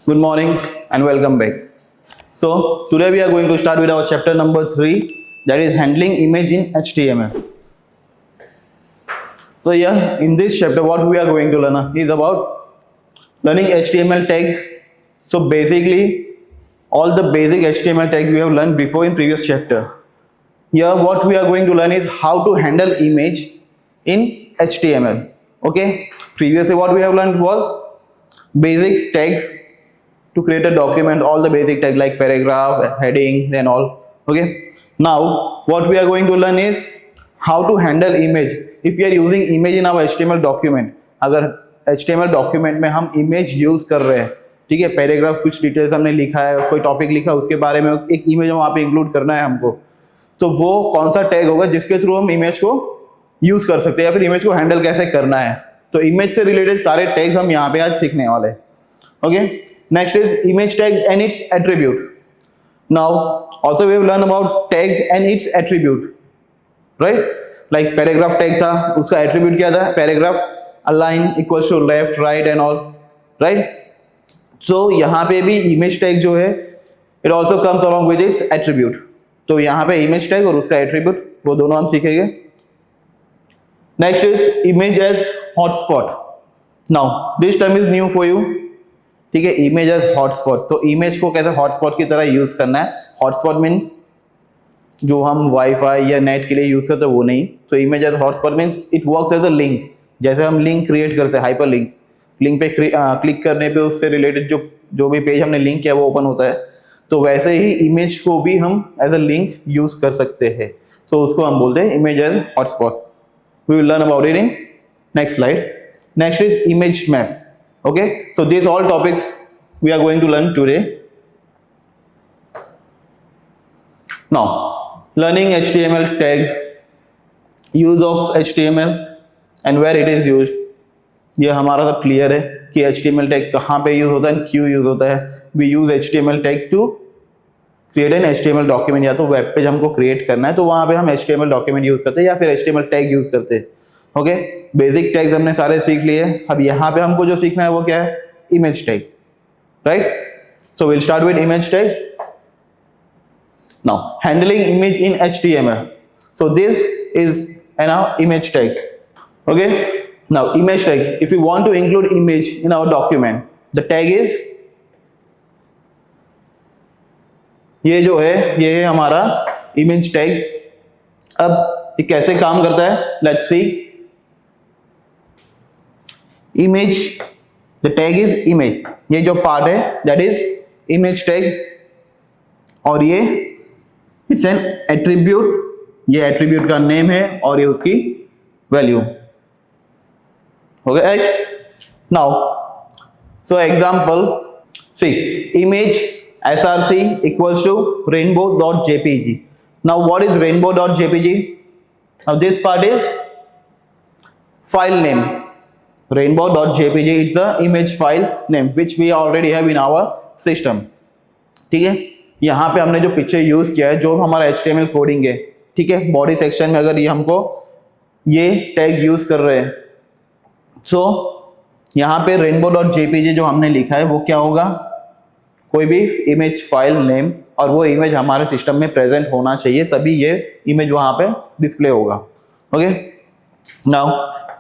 Good morning and welcome back. So today we are going to start with our chapter number 3, that is handling image in HTML. So yeah, in this chapter what we are going to learn is about learning HTML tags. So basically all the basic HTML tags we have learned before in previous chapter. Here what we are going to learn is how to handle image in HTML. Okay, previously what we have learned was basic tags to create a document, all the basic tags like paragraph, heading and all. Okay, now what we are going to learn is how to handle image if we are using image in our HTML document. अगर HTML document में हम image use कर रहे हैं, ठीक है, paragraph कुछ details हमने लिखा है, कोई टॉपिक लिखा है, उसके बारे में एक इमेज वहाँ पे इंक्लूड करना है हमको, तो वो कौन सा टैग होगा जिसके थ्रू हम इमेज को यूज कर सकते हैं या फिर इमेज को हैंडल कैसे करना है. तो इमेज से रिलेटेड सारे टैग्स हम यहाँ पे आज सीखने वाले हैं. Okay, next is image tag and its attribute. Now also we have learned about tags and its attribute, right? Like paragraph tag था, उसका attribute क्या था? Paragraph align equals to left, right and all, right? So यहाँ पे भी image tag जो है it also comes along with its attribute. तो यहाँ पे image tag और उसका attribute वो दोनों हम सीखेंगे. Next is image as hotspot. Now this term is new for you. ठीक है, इमेज एज हॉटस्पॉट. तो इमेज को कैसे हॉटस्पॉट की तरह यूज करना है. हॉटस्पॉट मीन्स जो हम वाईफाई या नेट के लिए यूज करते हैं वो नहीं. तो image as hotspot means it works as a link. जैसे हम लिंक क्रिएट करते हैं, हाइपर लिंक, लिंक पे क्लिक करने पे उससे रिलेटेड जो भी पेज हमने लिंक किया वो ओपन होता है. तो वैसे ही इमेज को भी हम एज अ लिंक यूज कर सकते हैं. तो उसको हम बोलते हैं image as hotspot. We will learn about it in next slide. Next is image map. Okay, so these all topics we are going to learn today. Now learning HTML tags, use of HTML and where it is used. ये हमारा सब clear है कि HTML tag कहाँ पे use होता है, क्यों यूज होता है. We use HTML tags to create an HTML document. या तो वेब पेज हमको क्रिएट करना है तो वहां पे हम HTML डॉक्यूमेंट यूज करते हैं या फिर HTML टैग यूज करते हैं. ओके, बेसिक टैग्स हमने सारे सीख लिए. अब यहाँ पे हमको जो सीखना है वो क्या है? Image tag, right? So will start with image tag. Now handling image in HTML. So this is an image tag. Okay, now image tag, if you want to include image in our document, the tag is, ये जो है ये है हमारा image tag. अब ये कैसे काम करता है, let's see. Image, the tag is image. ये जो पार्ट है दैट इज इमेज टैग. और ये इट्स एन एट्रीब्यूट. ये एट्रीब्यूट का नेम है और ये उसकी value. Okay, right? Now so example, see image src equals to rainbow.jpg. now what is rainbow.jpg? now this part is file name. rainbow.jpg is the image file name which we already have in our system. ठीक है, यहाँ पे हमने जो picture use किया है, जो हमारा HTML कोडिंग है, ठीक है, बॉडी सेक्शन में अगर ये हमको ये टैग यूज कर रहे हैं, सो यहाँ पे rainbow.jpg जो हमने लिखा है वो क्या होगा? कोई भी इमेज फाइल नेम, और वो इमेज हमारे सिस्टम में प्रेजेंट होना चाहिए तभी ये इमेज वहां पे डिस्प्ले होगा. Okay, now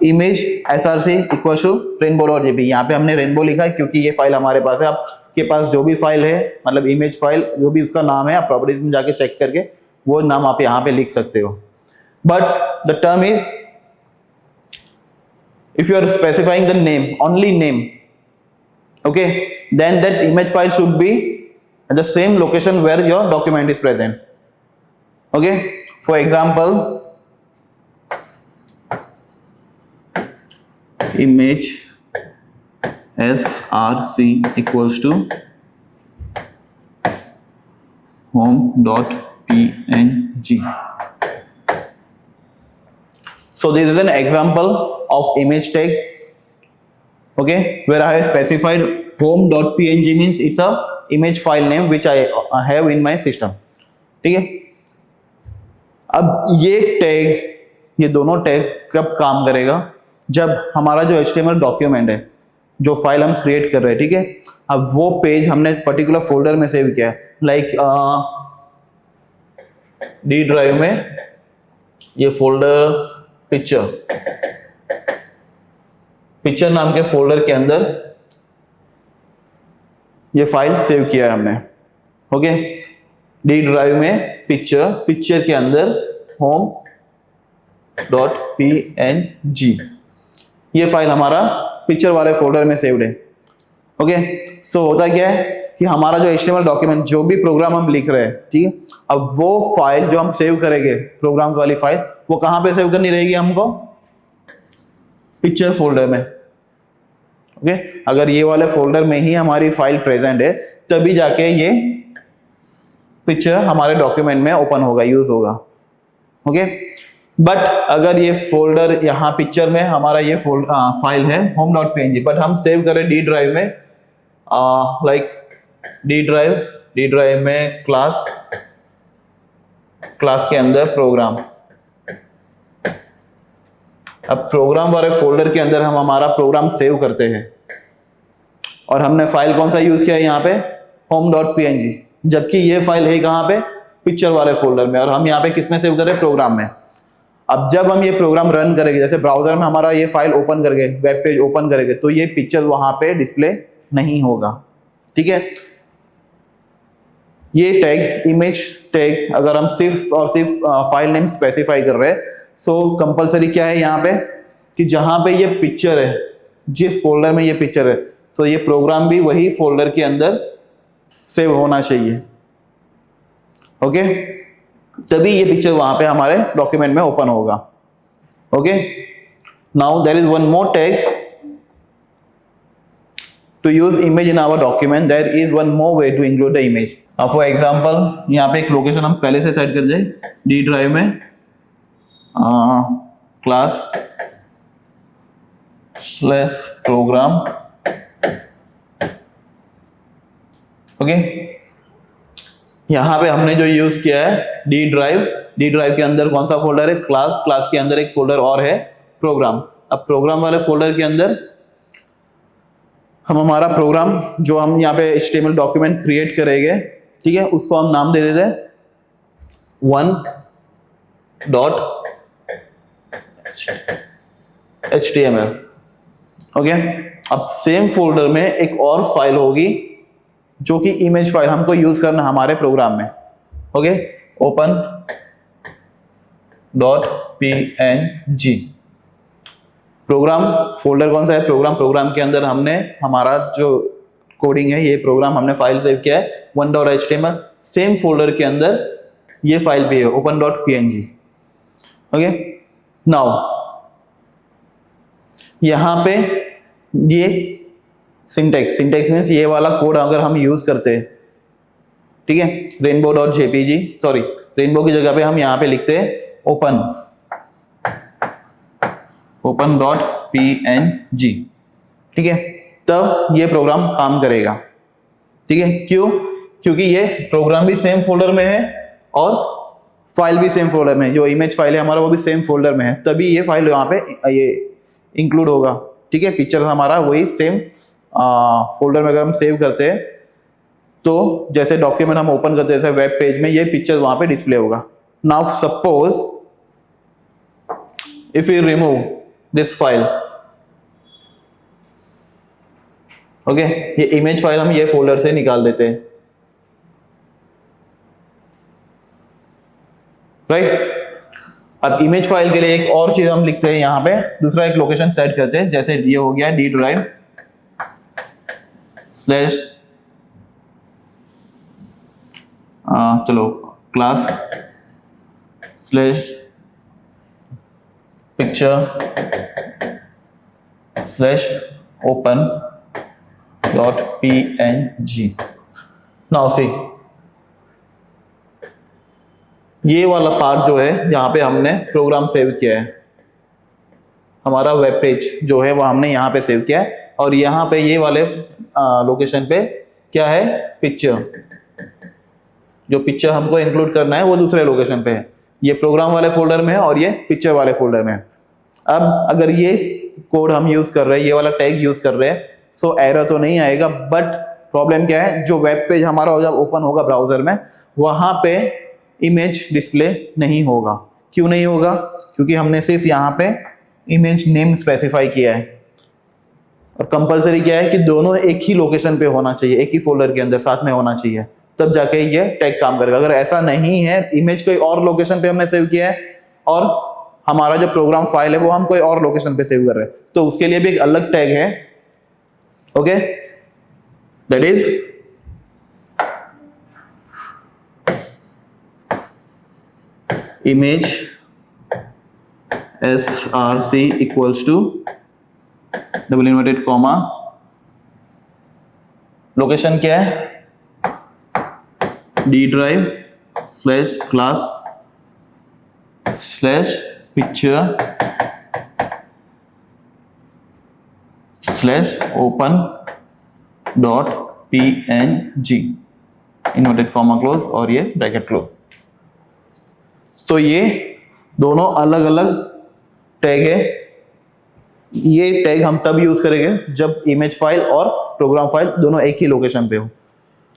image src equal to rainbow.jpg. यहाँ पे हमने रेनबो लिखा है क्योंकि ये फाइल हमारे पास है. आपके पास जो भी फाइल है, मतलब इमेज फाइल जो भी इसका नाम है, आप प्रॉपर्टीज में जाके चेक करके वो नाम आप यहाँ पे लिख सकते हो. But the term is, if you are specifying the name, only name, okay, then that image file should be at the same location where your document is present. Okay, for example, image src equals to home.png. so this is an example of image tag. Okay, where I have specified home.png means it's a image file name which I have in my system. ठीक है, अब ये tag, ये दोनों tag कब काम करेगा? जब हमारा जो HTML डॉक्यूमेंट है जो फाइल हम क्रिएट कर रहे हैं, ठीक है। अब वो पेज हमने पर्टिकुलर फोल्डर में सेव किया है, लाइक डी ड्राइव में ये फोल्डर पिक्चर नाम के फोल्डर के अंदर ये फाइल सेव किया है हमने, ओके। डी ड्राइव में पिक्चर के अंदर home.png ये फाइल हमारा पिक्चर वाले फोल्डर में सेव्ड है, ओके। सो होता क्या है कि हमारा जो HTML डॉक्यूमेंट, जो भी प्रोग्राम हम लिख रहे हैं, ठीक है, अब वो फाइल जो हम सेव करेंगे, प्रोग्राम वाली फाइल, वो कहां पे सेव करनी रहेगी हमको? पिक्चर फोल्डर में, ओके। अगर ये वाले फोल्डर में ही हमारी फाइल प्रेजेंट है, तभी जाके ये पिक्चर हमारे डॉक्यूमेंट में ओपन होगा, यूज होगा, ओके। बट अगर ये फोल्डर यहाँ पिक्चर में हमारा ये फाइल है home.png, बट हम सेव करें डी ड्राइव में, लाइक डी ड्राइव में क्लास के अंदर प्रोग्राम। अब प्रोग्राम वाले फोल्डर के अंदर हम हमारा प्रोग्राम सेव करते हैं, और हमने फाइल कौन सा यूज किया है यहाँ पे? home.png, जबकि ये फाइल है कहाँ पे? पिक्चर वाले फोल्डर में, और हम यहाँ पे किस में सेव कर रहे हैं? प्रोग्राम में। अब जब हम ये प्रोग्राम रन करेंगे, जैसे ब्राउजर में हमारा ये फाइल ओपन करके वेब पेज ओपन करेंगे, तो ये पिक्चर वहां पे डिस्प्ले नहीं होगा, ठीक है। ये टैग, इमेज टैग, अगर हम सिर्फ और सिर्फ फाइल नेम स्पेसिफाई कर रहे हैं, सो कंपलसरी क्या है यहाँ पे कि जहां पे ये पिक्चर है, जिस फोल्डर में ये पिक्चर है, तो ये प्रोग्राम भी वही फोल्डर के अंदर सेव होना चाहिए, ओके। तभी ये पिक्चर वहां पे हमारे डॉक्यूमेंट में ओपन होगा, okay. Now there is one more tag to use image in our document, there is one more way to include the image. For example यहाँ पे एक लोकेशन हम पहले से सेट कर दें, डी ड्राइव में class/program, ओके। यहां पे हमने जो यूज किया है डी ड्राइव के अंदर कौन सा फोल्डर है? क्लास के अंदर एक फोल्डर और है प्रोग्राम। अब प्रोग्राम वाले फोल्डर के अंदर हम हमारा प्रोग्राम जो हम यहाँ पे HTML डॉक्यूमेंट क्रिएट करेंगे, ठीक है, उसको हम नाम दे देते हैं 1.html, ओके। अब सेम फोल्डर में एक और फाइल होगी जो कि इमेज फाइल हमको यूज करना हमारे प्रोग्राम में, ओके। open.png प्रोग्राम फोल्डर कौन सा है? प्रोग्राम के अंदर हमने हमारा जो कोडिंग है, ये प्रोग्राम हमने फाइल सेव किया है 1.html। सेम फोल्डर के अंदर ये फाइल भी है open.png, ओके। नाउ यहां पे ये सिंटेक्स मीन्स ये वाला कोड अगर हम यूज करते हैं, ठीक है, rainbow.jpg, सॉरी, रेनबो की जगह पे हम यहाँ पे लिखते हैं open.png, ठीक है, तब ये प्रोग्राम काम करेगा, ठीक है। क्यों? क्योंकि ये प्रोग्राम भी सेम फोल्डर में है और फाइल भी सेम फोल्डर में है, जो इमेज फाइल है हमारा वो भी सेम फोल्डर में है, तभी ये फाइल यहाँ पे ये इंक्लूड होगा, ठीक है। पिक्चर हमारा वही सेम फोल्डर में अगर हम सेव करते हैं, तो जैसे डॉक्यूमेंट हम ओपन करते हैं जैसे वेब पेज में, ये पिक्चर वहां पे डिस्प्ले होगा। Now suppose if you remove this file, okay, ये इमेज फाइल हम ये फोल्डर से निकाल देते हैं, राइट। अब इमेज फाइल के लिए एक और चीज हम लिखते हैं यहाँ पे, दूसरा एक लोकेशन सेट करते हैं, जैसे ये हो गया डी ड्राइव स्लैश चलो class slash picture slash open.png। Now see ये वाला पार्ट जो है यहाँ पे हमने प्रोग्राम सेव किया है, हमारा वेब पेज जो है वो हमने यहाँ पे सेव किया है, और यहाँ पे ये वाले लोकेशन पे क्या है? पिक्चर। जो पिक्चर हमको इंक्लूड करना है वो दूसरे लोकेशन पे है, ये प्रोग्राम वाले फोल्डर में है और ये पिक्चर वाले फोल्डर में है। अब अगर ये कोड हम यूज कर रहे हैं, ये वाला टैग यूज कर रहे हैं, सो एरर तो नहीं आएगा, बट प्रॉब्लम क्या है, जो वेब पेज हमारा जब ओपन होगा ब्राउजर में, वहां पे इमेज डिस्प्ले नहीं होगा। क्यों नहीं होगा? क्योंकि हमने सिर्फ यहाँ पे इमेज नेम स्पेसिफाई किया है, और कंपलसरी क्या है कि दोनों एक ही लोकेशन पे होना चाहिए, एक ही फोल्डर के अंदर साथ में होना चाहिए, तब जाके ये टैग काम करेगा। अगर ऐसा नहीं है, इमेज कोई और लोकेशन पे हमने सेव किया है और हमारा जो प्रोग्राम फाइल है वो हम कोई और लोकेशन पे सेव कर रहे हैं, तो उसके लिए भी एक अलग टैग है। Okay, that is image src equals to double inverted comma, location क्या है, D drive slash class slash picture slash open dot png, inverted comma close और ये ब्रैकेट क्लोज। तो ये दोनों अलग अलग टैग है। ये टैग हम तब यूज करेंगे जब इमेज फाइल और प्रोग्राम फाइल दोनों एक ही लोकेशन पे हो।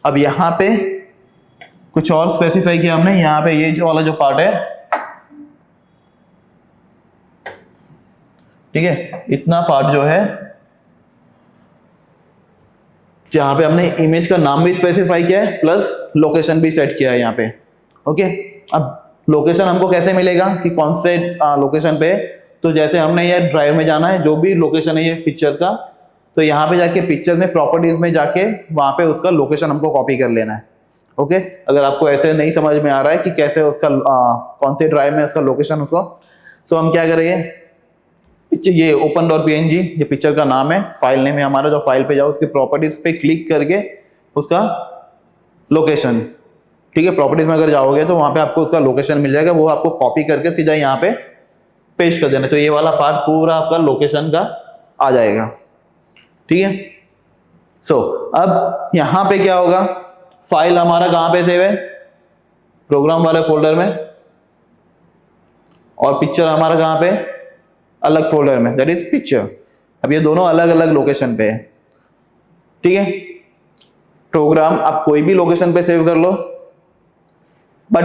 अब यहाँ पे कुछ और स्पेसिफाई किया हमने, यहाँ पे ये जो वाला जो पार्ट है, ठीक है, इतना पार्ट जो है जहां पे हमने इमेज का नाम भी स्पेसिफाई किया है प्लस लोकेशन भी सेट किया है यहाँ पे। ओके, अब लोकेशन हमको कैसे मिलेगा कि कौन से लोकेशन पे, तो जैसे हमने ये ड्राइव में जाना है, जो भी लोकेशन है ये पिक्चर का, तो यहाँ पे जाके पिक्चर में प्रॉपर्टीज में जाके वहां पे उसका लोकेशन हमको कॉपी कर लेना है। ओके, अगर आपको ऐसे नहीं समझ में आ रहा है कि कैसे उसका कौन से ड्राइव में उसका लोकेशन उसको, तो हम क्या करेंगे, ये ओपन डॉट png ये पिक्चर का नाम है, फाइल नेम है हमारा, जो फाइल पे जाओ उसकी प्रॉपर्टीज पे क्लिक करके उसका लोकेशन, ठीक है, प्रॉपर्टीज में अगर जाओगे तो वहां पे आपको उसका लोकेशन मिल जाएगा, वो आपको कॉपी करके सीधा यहाँ पे पेस्ट कर देना, तो ये वाला पार्ट पूरा आपका लोकेशन का आ जाएगा। ठीक है, सो अब यहाँ पे क्या होगा, फाइल हमारा कहाँ पे सेव है, प्रोग्राम वाले फोल्डर में, और पिक्चर हमारा कहाँ पे, अलग फोल्डर में, दैट इज पिक्चर। अब ये दोनों अलग अलग लोकेशन पे है। ठीक है, प्रोग्राम आप कोई भी लोकेशन पे सेव कर लो, बट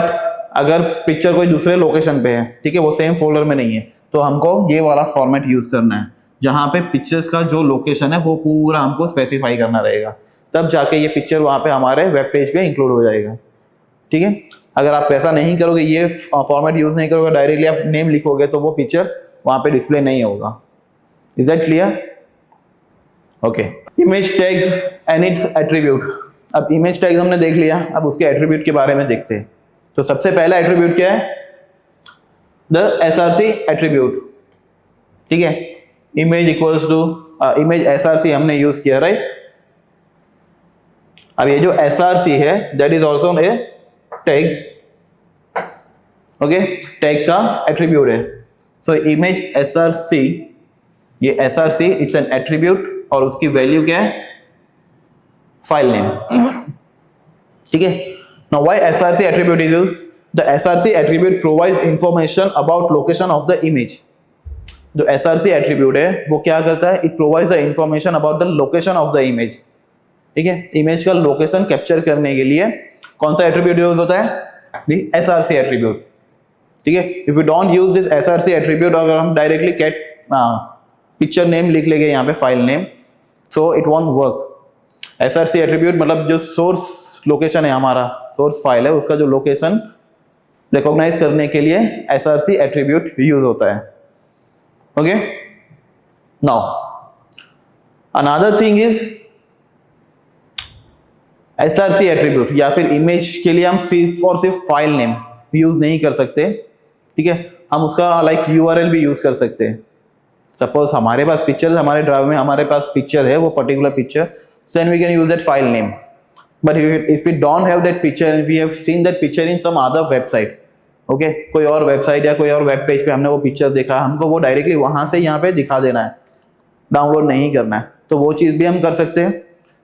अगर पिक्चर कोई दूसरे लोकेशन पे है, ठीक है, वो सेम फोल्डर में नहीं है, तो हमको ये वाला फॉर्मेट यूज करना है, जहां पे पिक्चर्स का जो लोकेशन है वो पूरा हमको स्पेसिफाई करना रहेगा, तब जाके ये पिक्चर वहां पे हमारे वेब पेज पे इंक्लूड हो जाएगा। ठीक है, अगर आप ऐसा नहीं करोगे, ये फॉर्मेट यूज नहीं करोगे, डायरेक्टली आप नेम लिखोगे, तो वो पिक्चर वहां पे डिस्प्ले नहीं होगा। Is that clear? Okay, image tags and it's attribute. अब इमेज टैग्स हमने देख लिया, अब उसके एट्रीब्यूट के बारे में देखते हैं। तो सबसे पहला एट्रीब्यूट क्या है, द src एट्रीब्यूट। ठीक है, image equals to image src हमने यूज किया, राइट। अब ये जो src है that is also a tag. Okay, tag का एट्रीब्यूट है। सो इमेज src, ये src इट्स एन एट्रीब्यूट, और उसकी वैल्यू क्या है, फाइल नेम। ठीक है, now why src attribute is used? The src attribute provides information about location of the image. जो src attribute है वो क्या करता है, it provides the information about the location of the image. ठीक है, इमेज का लोकेशन कैप्चर करने के लिए कौन सा एट्रीब्यूट यूज होता है, the src attribute. ठीक है, if you don't use this src attribute, अगर हम डायरेक्टली कैट पिक्चर नेम लिख लेंगे यहाँ पे, file name, so it won't work. src attribute मतलब जो सोर्स लोकेशन है, हमारा सोर्स फाइल है, उसका जो लोकेशन रिकॉग्नाइज करने के लिए src एट्रीब्यूट यूज होता है। Okay, now another thing is src attribute, या फिर इमेज के लिए हम सिर्फ और सिर्फ फाइल नेम यूज नहीं कर सकते। ठीक है, हम उसका लाइक URL भी यूज कर सकते हैं। सपोज हमारे पास पिक्चर, हमारे ड्राइव में हमारे पास पिक्चर है, वो particular picture, then we can use that file name. But if we don't have that picture, and we have seen that picture in some other website, okay, कोई और website या कोई और वेब पेज पे हमने वो पिक्चर देखा, हमको वो डायरेक्टली वहां से यहाँ पे दिखा देना है, डाउनलोड नहीं करना है, तो वो चीज भी हम कर सकते हैं।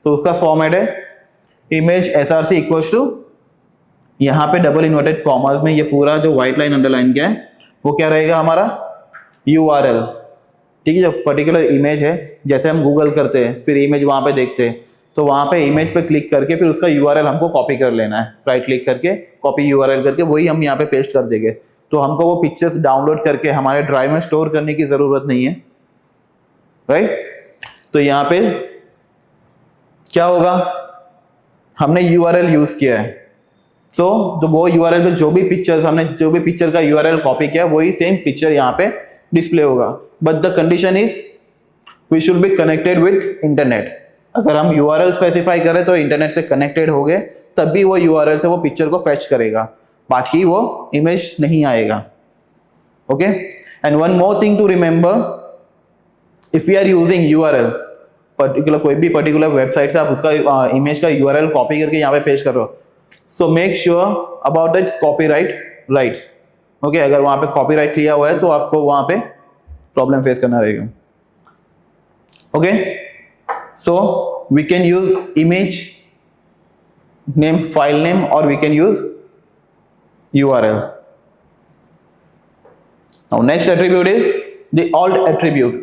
तो उसका फॉर्मेट है इमेज src इक्वल्स टू, यहाँ पे डबल इन्वर्टेड कॉमास में ये पूरा जो व्हाइट लाइन अंडरलाइन किया है वो क्या रहेगा हमारा, URL। ठीक है, जो पर्टिकुलर इमेज है, जैसे हम गूगल करते हैं फिर इमेज वहाँ पे देखते हैं, तो वहाँ पे इमेज पे क्लिक करके फिर उसका यूआरएल हमको कॉपी कर लेना है, राइट क्लिक करके कॉपी यूआरएल करके वही हम यहाँ पे पेस्ट कर देंगे। तो हमको वो पिक्चर्स डाउनलोड करके हमारे ड्राइव में स्टोर करने की जरूरत नहीं है, राइट। तो यहाँ पे क्या होगा, हमने यूआरएल यूज किया है, सो तो वो यूआरएल पे जो भी पिक्चर का यूआरएल कॉपी किया वही सेम पिक्चर यहाँ पे डिस्प्ले होगा। But the condition is we should be connected with internet. अगर हम यूआरएल स्पेसिफाई करें तो इंटरनेट से कनेक्टेड हो गए तभी वो यूआरएल से वो पिक्चर को फेच करेगा, बाकी वो इमेज नहीं आएगा। Okay, and one more thing to remember, if you are using URL particular, कोई भी पर्टिकुलर वेबसाइट से आप उसका इमेज का यूआरएल कॉपी करके यहाँ पे पेस्ट कर रहे हो, so make sure about that copyright rights. Okay, अगर वहां पे कॉपीराइट लिया हुआ है तो आपको वहां पे प्रॉब्लम फेस करना रहेगा। Okay, so we can use image name, file name, और we can use URL. Now next attribute is the alt attribute.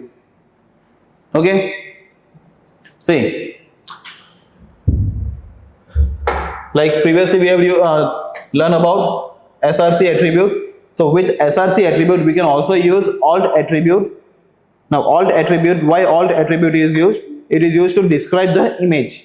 Okay, see, like previously we have learned about SRC attribute. So with SRC attribute we can also use alt attribute. Now alt attribute, why alt attribute is used? It is used to describe the image.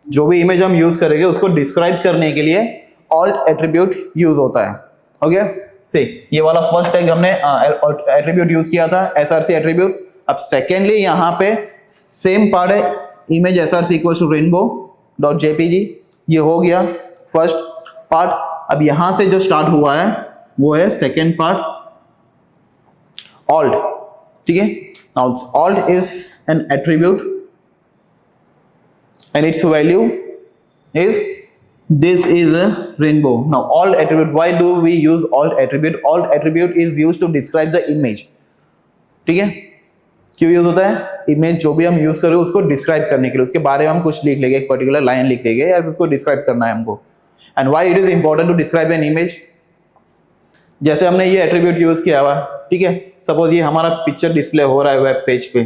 जो भी image हम use करेंगे उसको describe करने के लिए alt attribute use होता है। ओके, सी, ये वाला फर्स्ट टैग हमने एट्रीब्यूट यूज किया था SRC एट्रीब्यूट। अब सेकेंडली यहाँ पे सेम पार्ट है, image SRC equal to rainbow.jpg, ये हो गया फर्स्ट पार्ट। अब यहां से जो स्टार्ट हुआ है वो है सेकेंड पार्ट, alt, ठीक है। Now alt is an attribute and its value is this is a rainbow. Now alt attribute, why do we use alt attribute? Alt attribute is used to describe the image, ठीक है। क्यों use होता है? Image जो भी हम use कर रहे हैं उसको डिस्क्राइब करने के लिए, उसके बारे में हम कुछ लिख लेंगे, एक पर्टिकुलर लाइन लिख लेंगे या उसको डिस्क्राइब करना है हमको। And why it is important to describe an image? जैसे हमने ये एट्रीब्यूट यूज किया हुआ, ठीक है, सपोज ये हमारा पिक्चर डिस्प्ले हो रहा है वेब पेज पे,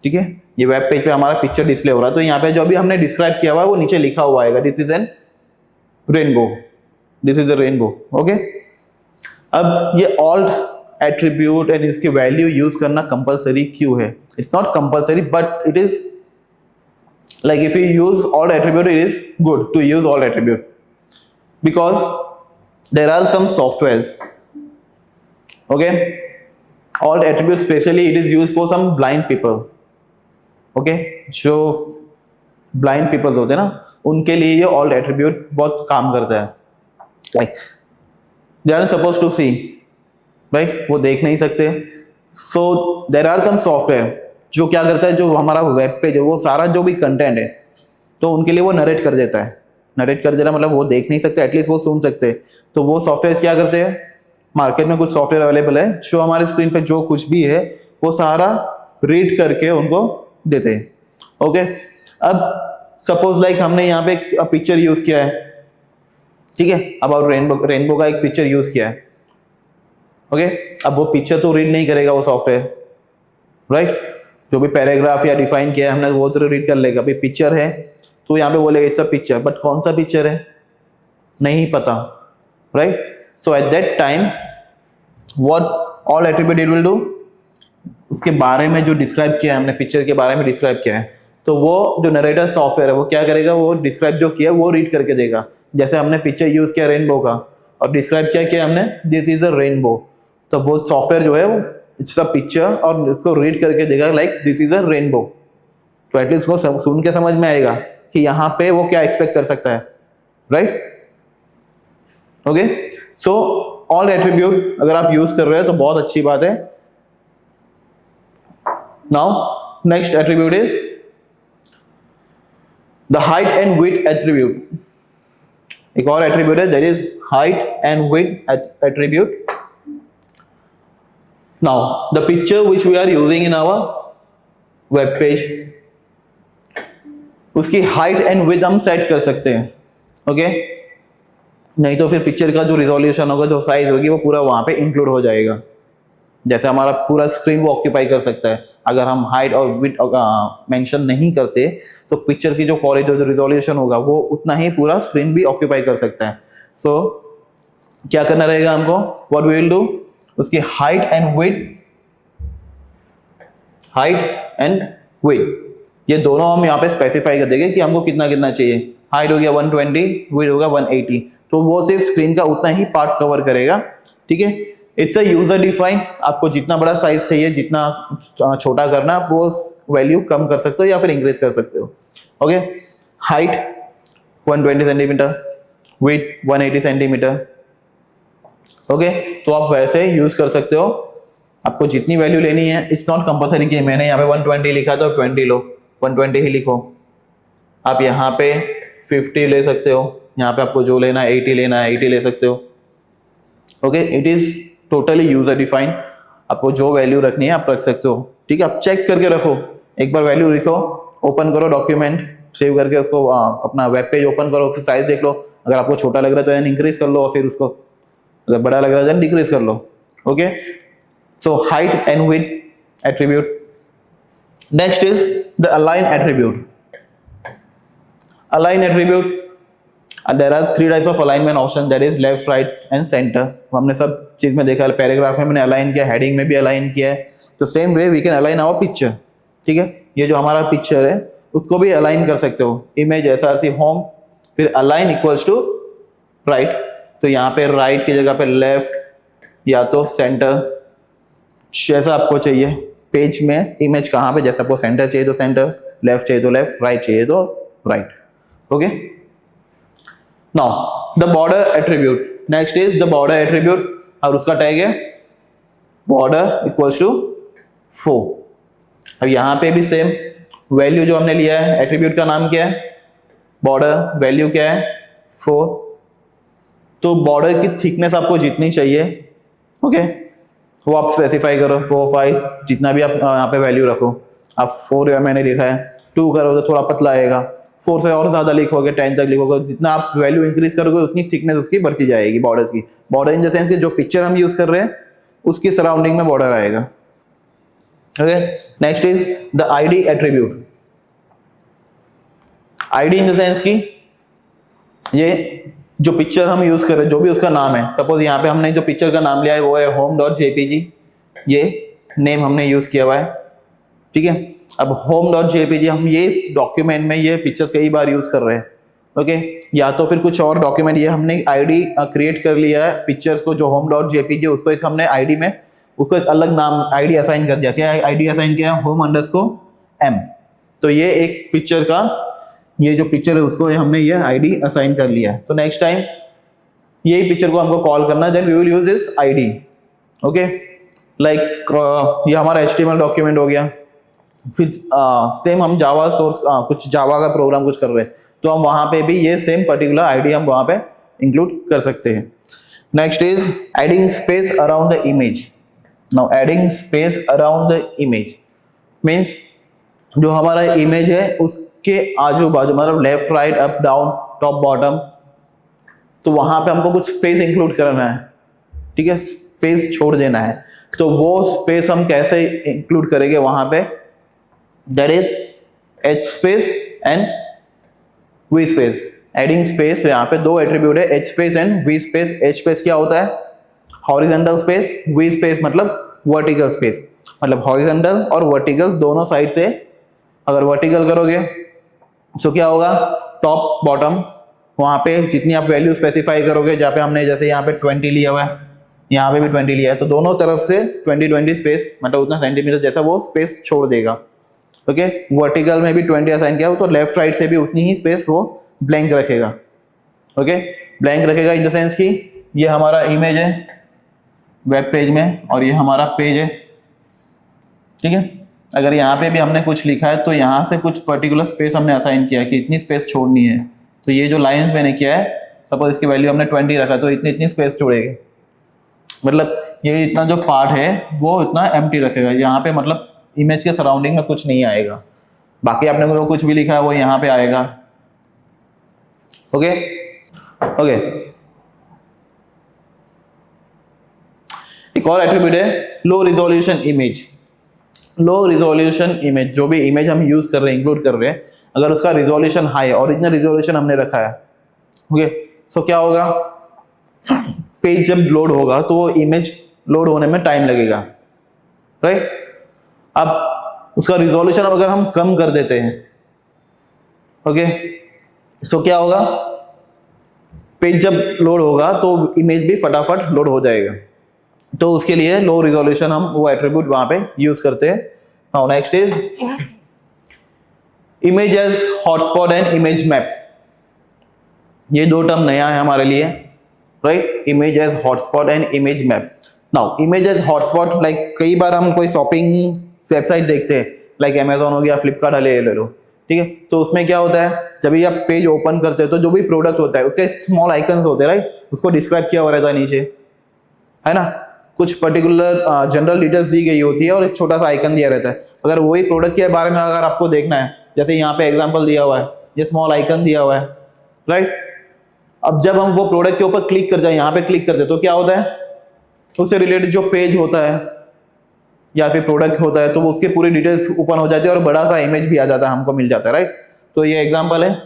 ठीक है, ये वेब पेज पे हमारा पिक्चर डिस्प्ले हो रहा है, तो यहाँ पे जो भी हमने डिस्क्राइब किया हुआ है वो नीचे लिखा हुआ आएगा, this is an rainbow, this is a rainbow. Okay, अब ये ऑल्ट एट्रीब्यूट एंड इसकी वैल्यू यूज करना कंपलसरी क्यों है? It's not compulsory but it is like if you use alt attribute it is good to use alt attribute because there are some softwares, okay, alt attribute specially it is use for some blind people, okay, जो blind peoples होते हैं ना उनके लिए ये alt attribute बहुत काम करता है। Like they are suppose to see, right, वो देख नहीं सकते, so there are some software जो क्या करता है, जो हमारा वेब पेज है वो सारा जो भी कंटेंट है तो उनके लिए वो नरेट कर देता है। नरेट कर देना मतलब वो देख नहीं सकते, एटलीस्ट वो सुन सकते हैं। तो वो सॉफ्टवेयर क्या करते हैं, मार्केट में कुछ सॉफ्टवेयर अवेलेबल है जो हमारे स्क्रीन पे जो कुछ भी है वो सारा रीड करके उनको देते हैं। ओके, अब सपोज लाइक हमने यहाँ पे एक पिक्चर यूज किया है, ठीक है, अबाउट रेनबो का एक पिक्चर यूज किया है। ओके, अब वो पिक्चर तो रीड नहीं करेगा वो सॉफ्टवेयर, राइट, जो भी पैराग्राफ या डिफाइन किया है हमने वो तो रीड कर लेगा। अभी पिक्चर है तो यहाँ पे बोलेगा इट्स अ पिक्चर, बट कौन सा पिक्चर है नहीं पता, right. So at that time what all attribute it will do, उसके बारे में जो डिस्क्राइब किया है हमने, पिक्चर के बारे में डिस्क्राइब किया है, तो वो जो नरेटर सॉफ्टवेयर है वो क्या करेगा, वो डिस्क्राइब जो किया वो रीड करके देगा। जैसे हमने पिक्चर यूज किया रेनबो का और डिस्क्राइब क्या किया हमने, दिस इज अ रेनबो, तो वो सॉफ्टवेयर जो है वो इट्स अ पिक्चर और इसको रीड करके देगा like this is a rainbow. तो एटलीस्ट उसको सुन के समझ में आएगा कि यहाँ पे वो क्या एक्सपेक्ट कर सकता है, right. Okay, so all attribute अगर आप यूज कर रहे हो तो बहुत अच्छी बात है। Now next attribute is the height and width attribute. एक और attribute है, that is height and width attribute. Now the picture which we are using in our web page, उसकी height and width हम सेट कर सकते हैं, okay, नहीं तो फिर पिक्चर का जो रिजोल्यूशन होगा, जो साइज होगी वो पूरा वहां पे इंक्लूड हो जाएगा, जैसे हमारा पूरा स्क्रीन वो ऑक्यूपाई कर सकता है। अगर हम हाइट और विड्थ मेंशन नहीं करते तो पिक्चर की जो क्वालिटी जो रिजोल्यूशन होगा वो उतना ही पूरा स्क्रीन भी ऑक्यूपाई कर सकता है। सो क्या करना रहेगा हमको, व्हाट वी विल डू, उसकी हाइट एंड विड्थ ये दोनों हम यहाँ पे स्पेसिफाई कर देंगे कि हमको कितना कितना चाहिए। हाइट हो गया 120, विड्थ होगा 180, तो वो सिर्फ स्क्रीन का उतना ही पार्ट कवर करेगा। ठीक है, इट्स अ यूजर डिफाइन, आपको जितना बड़ा साइज चाहिए, जितना छोटा करना, आप वो वैल्यू कम कर सकते हो या फिर इंक्रीज कर सकते हो। Okay, height 120 centimetre, width 180 centimetre. Okay, तो आप वैसे यूज कर सकते हो, आपको जितनी वैल्यू लेनी है। इट्स नॉट कंपल्सरी कि मैंने यहाँ पे 120 लिखा तो 20 लो, 120 ही लिखो। आप यहाँ पे 50 ले सकते हो, यहाँ पे आपको जो लेना है 80 लेना है 80 ले सकते हो। Okay, it is totally user define, आपको जो वैल्यू रखनी है आप रख सकते हो। ठीक है, आप चेक करके रखो, एक बार वैल्यू लिखो, ओपन करो डॉक्यूमेंट, सेव करके उसको अपना वेब पेज ओपन करो, उसकी साइज देख लो, अगर आपको छोटा लग रहा है तो देन इंक्रीज कर लो, और फिर उसको अगर बड़ा लग रहा है देन डिक्रीज कर लो। Okay, so height and width attribute. Next is the align attribute. Align attribute, there are three types of alignment option, that is left, right and center. हमने सब चीज में देखा, पैराग्राफ में मैंने अलाइन किया, हेडिंग में भी अलाइन किया है। तो same way we can align our picture. ठीक है, ये जो हमारा पिक्चर है उसको भी अलाइन कर सकते हो। इमेज SRC होम, फिर अलाइन इक्वल्स टू राइट, तो यहाँ पे राइट की जगह पे लेफ्ट या तो सेंटर, जैसा आपको चाहिए। पेज में इमेज कहाँ पे, जैसे आपको सेंटर चाहिए तो सेंटर, लेफ्ट चाहिए तो लेफ्ट, राइट चाहिए तो right. Okay, now the border attribute, next is the border attribute, और उसका टैग है बॉर्डर इक्वल्स टू 4। अब यहाँ पे भी सेम वैल्यू जो हमने लिया है, एट्रीब्यूट का नाम क्या है बॉर्डर, वैल्यू क्या है 4, तो बॉर्डर की थिकनेस आपको जितनी चाहिए, ओके, वो आप स्पेसिफाई करो, 4, 5 जितना भी आप यहाँ पे वैल्यू रखो। आप 4 मैंने लिखा है, 2 करोगे तो थोड़ा पतला आएगा, 4 से और ज्यादा लिखोगे, 10 तक लिखोगे, जितना आप वैल्यू इंक्रीज करोगे उतनी थिकनेस उसकी बढ़ती जाएगी बॉर्डर्स की। बॉर्डर इन द सेंस कि जो पिक्चर हम यूज कर रहे हैं उसकी सराउंडिंग में बॉर्डर आएगा। Okay, next is the ID attribute. ID in the sense की ये जो पिक्चर हम यूज कर रहे हैं, जो भी उसका नाम है, सपोज यहाँ पे हमने जो पिक्चर का नाम लिया है वो है home.jpg, ये नेम हमने यूज किया हुआ है। ठीक है, अब home.jpg हम ये डॉक्यूमेंट में ये पिक्चर्स कई बार यूज कर रहे हैं। ओके, या तो फिर कुछ और डॉक्यूमेंट, ये हमने आईडी क्रिएट कर लिया है पिक्चर्स को, जो home.jpg उसको एक हमने आईडी में उसको एक अलग नाम आईडी असाइन कर दिया। क्या आईडी असाइन किया, home_m, तो ये एक पिक्चर का, ये जो पिक्चर है उसको हमने ये आईडी असाइन कर लिया है। तो नेक्स्ट टाइम यही पिक्चर को हमको कॉल करना, then we will use this ID. Okay, like ये हमारा HTML डॉक्यूमेंट हो गया, फिर सेम हम जावा सोर्स कुछ जावा का प्रोग्राम कुछ कर रहे हैं तो हम वहां पे भी ये सेम पर्टिकुलर आईडी हम वहां पे इंक्लूड कर सकते हैं। Next is adding space around the image. Now adding space around the image means जो हमारा इमेज है उसके आजू बाजू, मतलब left right up down top bottom, तो वहां पे हमको कुछ स्पेस इंक्लूड करना है। ठीक है, स्पेस छोड़ देना है, तो वो स्पेस हम कैसे इंक्लूड करेंगे वहां पे, that is h space and v space. Adding space, यहाँ पे दो एट्रीब्यूट है, h space and v space. h space क्या होता है, हॉरिजॉन्टल स्पेस, v स्पेस मतलब वर्टिकल स्पेस, मतलब हॉरिजॉन्टल और वर्टिकल दोनों साइड से। अगर वर्टिकल करोगे तो क्या होगा, टॉप बॉटम, वहां पे जितनी आप वैल्यू स्पेसिफाई करोगे, जहाँ पे हमने जैसे यहाँ पे 20 लिया हुआ है, यहाँ पे भी 20 लिया है, तो दोनों तरफ से 20 स्पेस, मतलब उतना सेंटीमीटर जैसा वो स्पेस छोड़ देगा। ओके, वर्टिकल में भी 20 असाइन किया हो तो लेफ्ट राइट से भी उतनी ही स्पेस वो ब्लैंक रखेगा। ओके, ब्लैंक रखेगा इन द सेंस कि ये हमारा इमेज है वेब पेज में और ये हमारा पेज है। ठीक है, अगर यहाँ पे भी हमने कुछ लिखा है तो यहाँ से कुछ पर्टिकुलर स्पेस हमने असाइन किया कि इतनी स्पेस छोड़नी है, तो ये जो लाइन मैंने किया है, सपोज इसकी वैल्यू हमने 20 रखा तो इतनी इतनी स्पेस छोड़ेगी, मतलब ये इतना जो पार्ट है वो इतना एम्प्टी रखेगा यहाँ पे, मतलब इमेज के सराउंडिंग में कुछ नहीं आएगा। बाकी आपने को कुछ भी लिखा है वो यहाँ पे आएगा। ओके, ओके, एक और एट्रीब्यूट है लो रिजोल्यूशन इमेज। लो रिजोल्यूशन इमेज, जो भी इमेज हम यूज कर रहे हैं, इंक्लूड कर रहे हैं, अगर उसका रिजोल्यूशन हाई है, ओरिजिनल रिजोल्यूशन हमने रखा है, ओके, सो क्या होगा, पेज जब लोड होगा तो वो इमेज लोड होने में टाइम लगेगा, राइट। अब उसका रिजोल्यूशन अगर हम कम कर देते हैं, ओके, सो क्या होगा, पेज जब लोड होगा तो इमेज भी फटाफट लोड हो जाएगा। तो उसके लिए लो रिजोल्यूशन हम वो एट्रीब्यूट वहां पे यूज करते हैं। Now next is image as hotspot and image map. ये दो टर्म नया है हमारे लिए, right, image as hotspot and image map. Now image as hotspot, like कई बार हम कोई शॉपिंग वेबसाइट देखते हैं, लाइक अमेजोन हो गया, फ्लिपकार्ट ले लो, ठीक है, तो उसमें क्या होता है, जब भी आप पेज ओपन करते हो तो जो भी प्रोडक्ट होता है उसके स्मॉल आइकन्स होते हैं, राइट, उसको डिस्क्राइब किया हुआ रहता है नीचे, है ना, कुछ पर्टिकुलर जनरल डिटेल्स दी गई होती है और एक छोटा सा आइकन दिया रहता है। अगर वही प्रोडक्ट के बारे में अगर आपको देखना है, जैसे यहाँ पे एग्जांपल दिया हुआ है, ये स्मॉल आइकन दिया हुआ है, राइट। अब जब हम वो प्रोडक्ट के ऊपर क्लिक करते हैं, यहाँ पे क्लिक करते हैं, तो क्या होता है, उससे रिलेटेड जो पेज होता है या फिर प्रोडक्ट होता है, तो वो उसके पूरी डिटेल्स ओपन हो जाती है और बड़ा सा इमेज भी आ जाता है, हमको मिल जाता है, राइट। तो ये एग्जांपल है,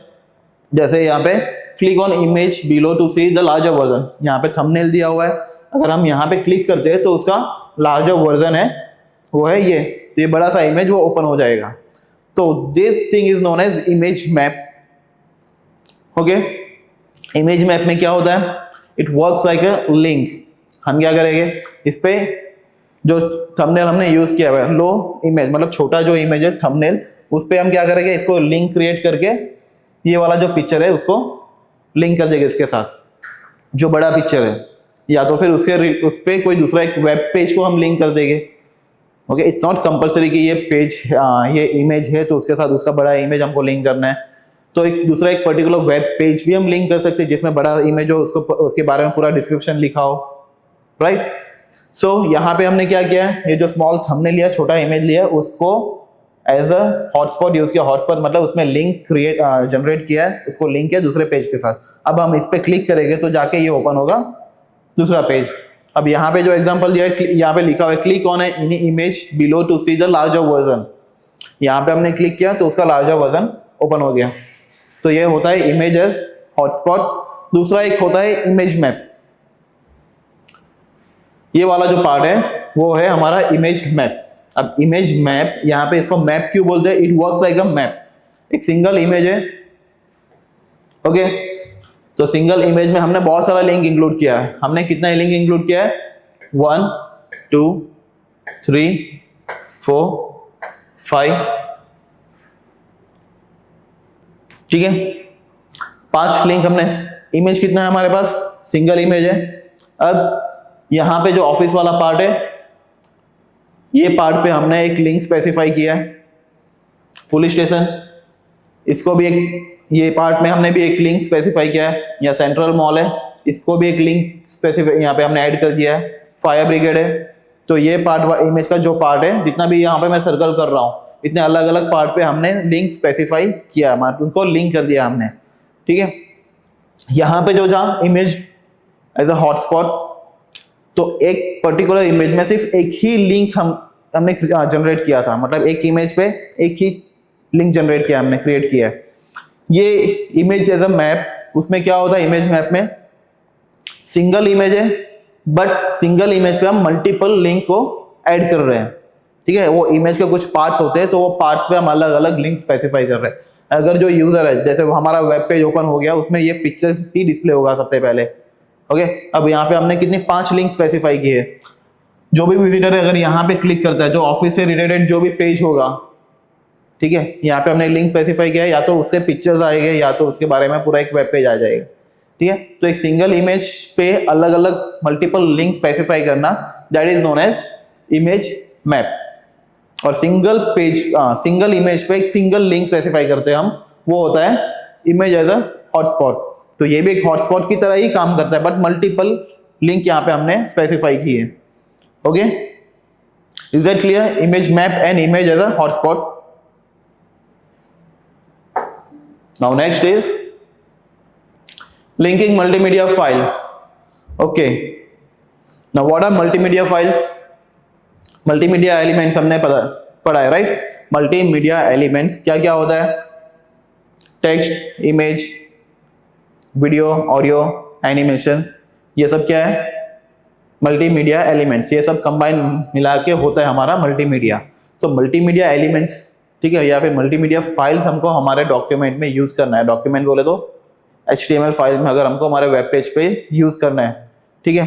जैसे यहाँ पे click on image below to see the larger version, यहाँ पे थंबनेल दिया हुआ है, अगर हम यहाँ पे क्लिक करते हैं तो उसका लार्जर वर्जन है, वो है ये, तो ये बड़ा सा इमेज वो ओपन हो जाएगा। तो this thing is known as image map, okay. Image map में क्या होता है, it works like a link. हम क्या करेंगे, इस पे जो थंबनेल हमने यूज किया हुआ है, लो इमेज मतलब छोटा जो इमेज है थंबनेल, उस पे हम क्या करेंगे, इसको लिंक क्रिएट करके ये वाला जो पिक्चर है उसको लिंक कर देंगे इसके साथ जो बड़ा पिक्चर है, या तो फिर उस पे कोई दूसरा एक वेब पेज को हम लिंक कर देंगे, ओके। इट्स नॉट कंपल्सरी कि ये पेज ये इमेज है तो उसके साथ उसका बड़ा इमेज हमको लिंक करना है। तो एक दूसरा एक पर्टिकुलर वेब पेज भी हम लिंक कर सकते हैं जिसमें बड़ा इमेज हो, उसको उसके बारे में पूरा डिस्क्रिप्शन लिखा हो, राइट। सो यहाँ पे हमने क्या किया है, ये जो स्मॉल थंबनेल लिया, छोटा इमेज लिया, उसको एज अ हॉटस्पॉट यूज किया। हॉटस्पॉट मतलब उसमें लिंक क्रिएट जनरेट किया है, उसको लिंक किया दूसरे पेज के साथ। अब हम इस पे क्लिक करेंगे तो जाके ये ओपन होगा दूसरा पेज। अब यहाँ पे जो एग्जांपल दिया है, यहाँ पे लिखा हुआ है click on an image below to see the larger version. यहाँ पे हमने क्लिक किया तो उसका लार्जर वर्जन ओपन हो गया। तो ये होता है इमेज एज हॉटस्पॉट। दूसरा एक होता है इमेज मैप। ये वाला जो पार्ट है वो है हमारा इमेज मैप। अब इमेज मैप, यहाँ पे इसको मैप क्यों बोलते हैं, it works like a map. एक सिंगल इमेज है, ओके, तो सिंगल इमेज में हमने बहुत सारा लिंक इंक्लूड किया है। हमने कितना लिंक इंक्लूड किया है, 1 2 3 4 5, ठीक है, 5 लिंक हमने। इमेज कितना है हमारे पास, सिंगल इमेज है। अब यहां पे जो ऑफिस वाला पार्ट है, ये पार्ट पे हमने एक लिंक स्पेसिफाई किया है, पुलिस स्टेशन, इसको भी एक, ये पार्ट में हमने भी एक लिंक स्पेसिफाई किया है। या सेंट्रल मॉल है, इसको भी एक लिंक स्पेसिफाई यहाँ पे हमने ऐड कर दिया है। फायर ब्रिगेड है। तो ये पार्ट इमेज का जो पार्ट है, जितना भी यहाँ पे मैं सर्कल कर रहा हूँ, इतने अलग अलग पार्ट पे हमने लिंक स्पेसिफाई किया, उनको लिंक कर दिया हमने, ठीक है। यहाँ पे जो जहाँ इमेज एज अ हॉटस्पॉट, तो एक पर्टिकुलर इमेज में सिर्फ एक ही लिंक हमने जनरेट किया था, मतलब एक इमेज पे एक ही लिंक जनरेट किया, हमने क्रिएट किया है। ये इमेज एज अ मैप, उसमें क्या होता है, इमेज मैप में सिंगल इमेज है, बट सिंगल इमेज पे हम मल्टीपल लिंक्स को ऐड कर रहे हैं, ठीक है। वो इमेज के कुछ पार्ट्स होते हैं, तो वो पार्ट्स पे हम अलग अलग लिंक स्पेसिफाई कर रहे हैं। अगर जो यूजर है, जैसे हमारा वेब पेज ओपन हो गया, उसमें ये पिक्चर ही डिस्प्ले होगा सबसे पहले, ओके। अब यहाँ पे हमने कितनी 5 लिंक स्पेसिफाई की है। जो भी विजिटर है अगर यहाँ पे क्लिक करता है, जो ऑफिस से रिलेटेड जो भी पेज होगा, ठीक है, यहाँ पे हमने लिंक स्पेसिफाई किया है, या तो उसके पिक्चर्स आएंगे या तो उसके बारे में पूरा एक वेब पेज आ जाएगा, ठीक है। तो एक सिंगल इमेज पे अलग अलग मल्टीपल लिंक स्पेसिफाई करना, that is known as image map. और सिंगल पेज सिंगल इमेज पे एक सिंगल लिंक स्पेसिफाई करते हैं हम, वो होता है इमेज एज अ हॉटस्पॉट। तो ये भी एक हॉटस्पॉट की तरह ही काम करता है, बट मल्टीपल लिंक यहाँ पे हमने स्पेसिफाई की है, okay. Is that clear, image map and image as a hotspot. Now next is linking multimedia files. Okay. Now what are multimedia files? Multimedia elements हमने पढ़ा है, राइट? मल्टीमीडिया एलिमेंट्स क्या क्या होता है? Text, image, video, audio, animation, ये सब क्या है? Multimedia elements. ये सब कंबाइन मिला के होता है हमारा मल्टीमीडिया। तो मल्टीमीडिया एलिमेंट्स, ठीक है, या फिर मल्टीमीडिया फाइल्स हमको हमारे डॉक्यूमेंट में यूज करना है। डॉक्यूमेंट बोले तो HTML फाइल में अगर हमको हमारे वेब पेज पे यूज करना है, ठीक है।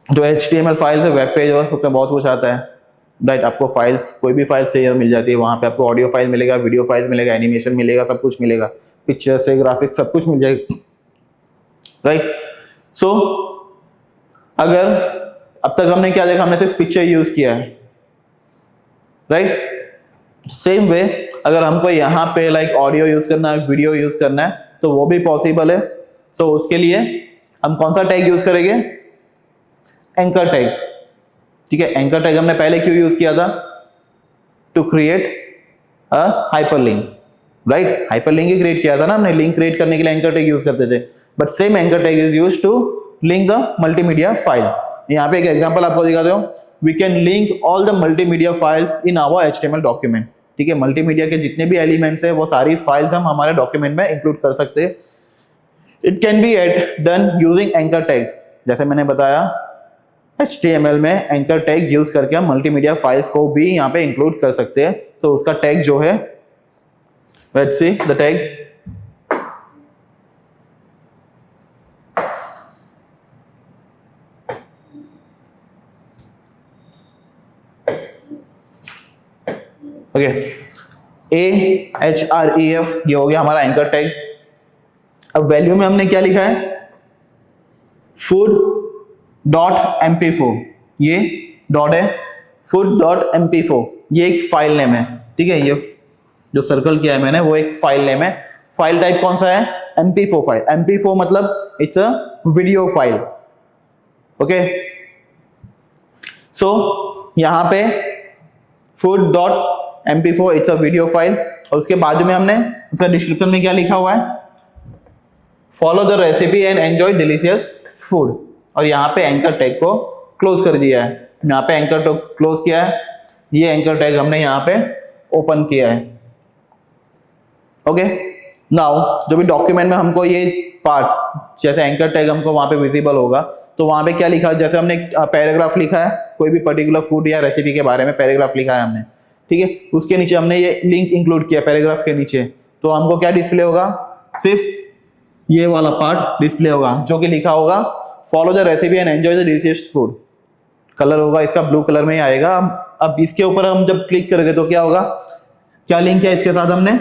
जो HTML फाइल है वेब पेज और उसमें बहुत कुछ आता है, राइट? आपको फाइल्स, कोई भी फाइल चाहिए मिल जाती है वहां पे। आपको ऑडियो फाइल मिलेगा, वीडियो फाइल मिलेगा, एनिमेशन मिलेगा, सब कुछ मिलेगा, पिक्चर से ग्राफिक्स सब कुछ मिल जाएगा, राइट? सो अगर अब तक हमने क्या देखा? हमने सिर्फ पिक्चर यूज किया है, राइट? सेम वे अगर हमको यहाँ पे लाइक ऑडियो यूज करना है, वीडियो यूज करना है, तो वो भी पॉसिबल है। तो उसके लिए हम कौन सा टैग यूज करेंगे? एंकर टैग, ठीक है। एंकर टैग हमने पहले क्यों यूज किया था? To create a hyperlink, right? Hyperlink ही क्रिएट किया था ना हमने। लिंक क्रिएट करने के लिए एंकर टैग यूज करते थे, but same anchor tag is used to link the multimedia file. यहाँ पे एक एग्जांपल आपको दिखाते हो। We can link all the multimedia files in our HTML document, ठीक है। मल्टीमीडिया के जितने भी एलिमेंट्स है वो सारी फाइल्स हम हमारे डॉक्यूमेंट में इंक्लूड कर सकते हैं। It can be done using anchor tag. जैसे मैंने बताया, HTML में एंकर टैग यूज करके हम मल्टीमीडिया फाइल्स को भी यहाँ पे इंक्लूड कर सकते हैं। तो उसका टैग जो है, let's see the tag, okay, AHREF, ये हो गया हमारा एंकर टैग। अब वैल्यू में हमने क्या लिखा है? food.mp4, ये डॉट है, food.mp4, ये एक फाइल नेम है, ठीक है। ये जो सर्कल किया है मैंने वो एक फाइल नेम है। फाइल टाइप कौन सा है? MP4 file. MP4 मतलब it's a video file, okay. So यहाँ पे food.mp4 it's a video file, और उसके बाद में हमने उसका डिस्क्रिप्शन में क्या लिखा हुआ है? Follow the recipe and enjoy delicious food. और यहाँ पे एंकर टैग को क्लोज कर दिया है। यहाँ पे एंकर टैग क्लोज किया है, ये एंकर टैग हमने यहाँ पे ओपन किया है, ओके। नाउ जो भी डॉक्यूमेंट में हमको ये पार्ट, जैसे एंकर टैग हमको वहां पे विजिबल होगा, तो वहां पे क्या लिखा? जैसे हमने पैराग्राफ लिखा है, कोई भी पर्टिकुलर फूड या रेसिपी के बारे में पैराग्राफ लिखा है हमने, ठीक है। उसके नीचे हमने ये लिंक इंक्लूड किया पैराग्राफ के नीचे, तो हमको क्या डिस्प्ले होगा? सिर्फ ये वाला पार्ट डिस्प्ले होगा, जो कि लिखा होगा follow the recipe and enjoy the delicious food. Colour होगा इसका ब्लू कलर में ही आएगा। अब इसके ऊपर हम जब क्लिक करेंगे तो क्या होगा? क्या लिंक है इसके साथ? हमने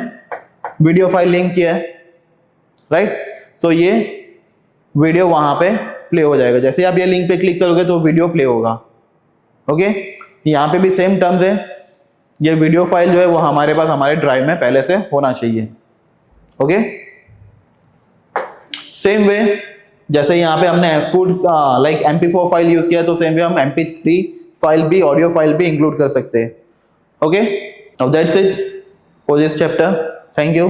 वीडियो फाइल लिंक किया है, राइट? सो ये वीडियो वहां पे प्ले हो जाएगा। जैसे आप ये लिंक पे क्लिक करोगे तो वीडियो प्ले होगा, ओके। यहाँ पे भी सेम टर्म्स है। ये वीडियो फाइल जो है वो हमारे पास हमारे ड्राइव में पहले से होना चाहिए, ओके। सेम वे जैसे यहाँ पे हमने food like MP4 file use किया, तो सेम वे हम MP3 फाइल भी, ऑडियो फाइल भी इंक्लूड कर सकते हैं, okay. Now that's it for this chapter. Thank you.